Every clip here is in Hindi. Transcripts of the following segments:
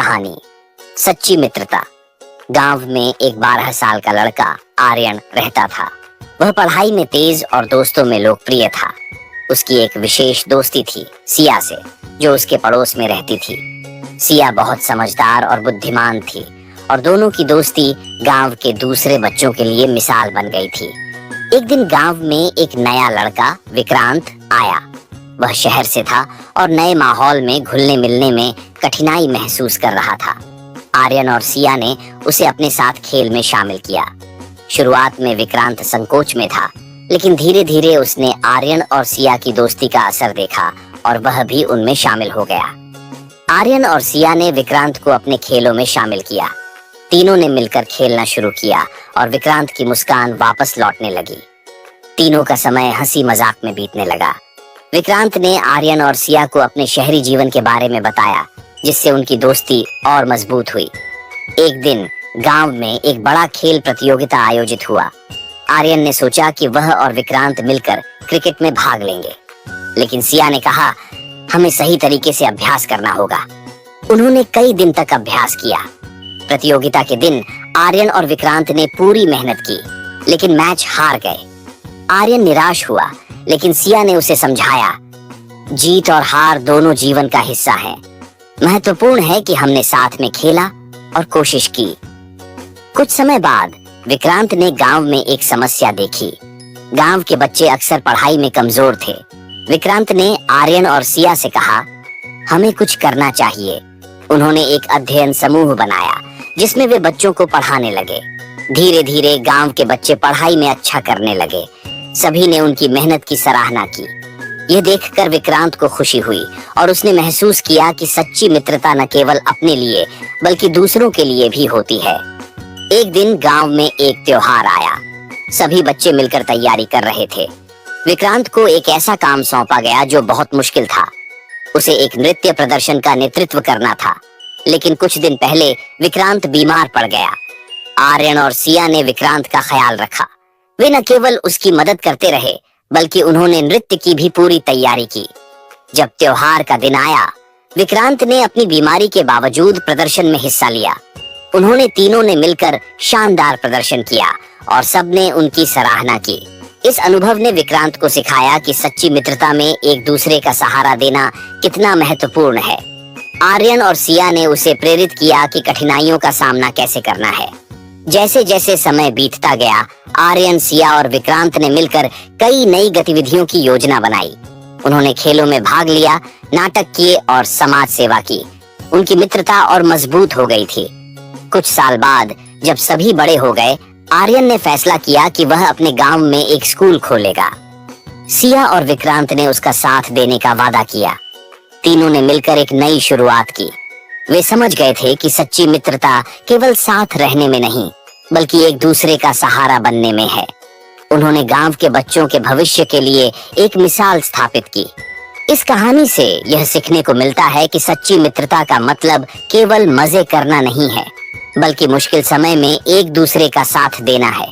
कहानी, सच्ची मित्रता। गांव में एक 12 साल का लड़का आर्यन रहता था। वह पढ़ाई में तेज और दोस्तों में लोकप्रिय था। उसकी एक विशेष दोस्ती थी सिया से, जो उसके पड़ोस में रहती थी। सिया बहुत समझदार और बुद्धिमान थी और दोनों की दोस्ती गांव के दूसरे बच्चों के लिए मिसाल बन गई थी। एक दिन गांव में एक नया लड़का विक्रांत आया। वह शहर से था और नए माहौल में घुलने मिलने में कठिनाई महसूस कर रहा था। आर्यन और सिया ने उसे अपने साथ खेल में शामिल किया। शुरुआत में विक्रांत संकोच में था, लेकिन धीरे धीरे उसने आर्यन और सिया की दोस्ती का असर देखा और वह भी उनमें शामिल हो गया। आर्यन और सिया ने विक्रांत को अपने खेलों में शामिल किया। तीनों ने मिलकर खेलना शुरू किया और विक्रांत की मुस्कान वापस लौटने लगी। तीनों का समय हंसी मजाक में बीतने लगा। विक्रांत ने आर्यन और सिया को अपने शहरी जीवन के बारे में बताया, जिससे उनकी दोस्ती और मजबूत हुई। एक दिन गांव में एक बड़ा खेल प्रतियोगिता आयोजित हुआ। आर्यन ने सोचा कि वह और विक्रांत मिलकर क्रिकेट में भाग लेंगे, लेकिन सिया ने कहा, हमें सही तरीके से अभ्यास करना होगा। उन्होंने कई दिन तक अभ्यास किया। प्रतियोगिता के दिन आर्यन और विक्रांत ने पूरी मेहनत की, लेकिन मैच हार गए। आर्यन निराश हुआ, लेकिन सिया ने उसे समझाया, जीत और हार दोनों जीवन का हिस्सा है। महत्वपूर्ण है कि हमने साथ में खेला और कोशिश की। कुछ समय बाद विक्रांत ने गांव में एक समस्या देखी। गांव के बच्चे अक्सर पढ़ाई में कमजोर थे। विक्रांत ने आर्यन और सिया से कहा, हमें कुछ करना चाहिए। उन्होंने एक अध्ययन समूह बनाया, जिसमें वे बच्चों को पढ़ाने लगे। धीरे धीरे गांव के बच्चे पढ़ाई में अच्छा करने लगे। सभी ने उनकी मेहनत की सराहना की। यह देखकर विक्रांत को खुशी हुई और उसने महसूस किया कि सच्ची मित्रता न केवल अपने लिए बल्कि दूसरों के लिए भी होती है। एक दिन गांव में एक त्योहार आया। सभी बच्चे मिलकर तैयारी कर रहे थे। विक्रांत को एक ऐसा काम सौंपा गया जो बहुत मुश्किल था। उसे एक नृत्य प्रदर्शन का नेतृत्व करना था, लेकिन कुछ दिन पहले विक्रांत बीमार पड़ गया। आर्यन और सिया ने विक्रांत का ख्याल रखा। वे न केवल उसकी मदद करते रहे, बल्कि उन्होंने नृत्य की भी पूरी तैयारी की। जब त्योहार का दिन आया, विक्रांत ने अपनी बीमारी के बावजूद प्रदर्शन में हिस्सा लिया। उन्होंने तीनों ने मिलकर शानदार प्रदर्शन किया और सबने उनकी सराहना की। इस अनुभव ने विक्रांत को सिखाया कि सच्ची मित्रता में एक दूसरे का सहारा देना कितना महत्वपूर्ण है। आर्यन और सिया ने उसे प्रेरित किया कि कठिनाइयों का सामना कैसे करना है। जैसे जैसे समय बीतता गया, आर्यन, सिया और विक्रांत ने मिलकर कई नई गतिविधियों की योजना बनाई। उन्होंने खेलों में भाग लिया, नाटक किए और समाज सेवा की। उनकी मित्रता और मजबूत हो गई थी। कुछ साल बाद जब सभी बड़े हो गए, आर्यन ने फैसला किया कि वह अपने गांव में एक स्कूल खोलेगा। सिया और विक्रांत ने उसका साथ देने का वादा किया। तीनों ने मिलकर एक नई शुरुआत की। वे समझ गए थे कि सच्ची मित्रता केवल साथ रहने में नहीं, बल्कि एक दूसरे का सहारा बनने में है। उन्होंने गांव के बच्चों के भविष्य के लिए एक मिसाल स्थापित की। इस कहानी से यह सीखने को मिलता है कि सच्ची मित्रता का मतलब केवल मजे करना नहीं है, बल्कि मुश्किल समय में एक दूसरे का साथ देना है।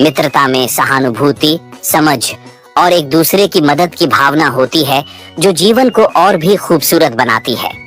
मित्रता में सहानुभूति, समझ और एक दूसरे की मदद की भावना होती है, जो जीवन को और भी खूबसूरत बनाती है।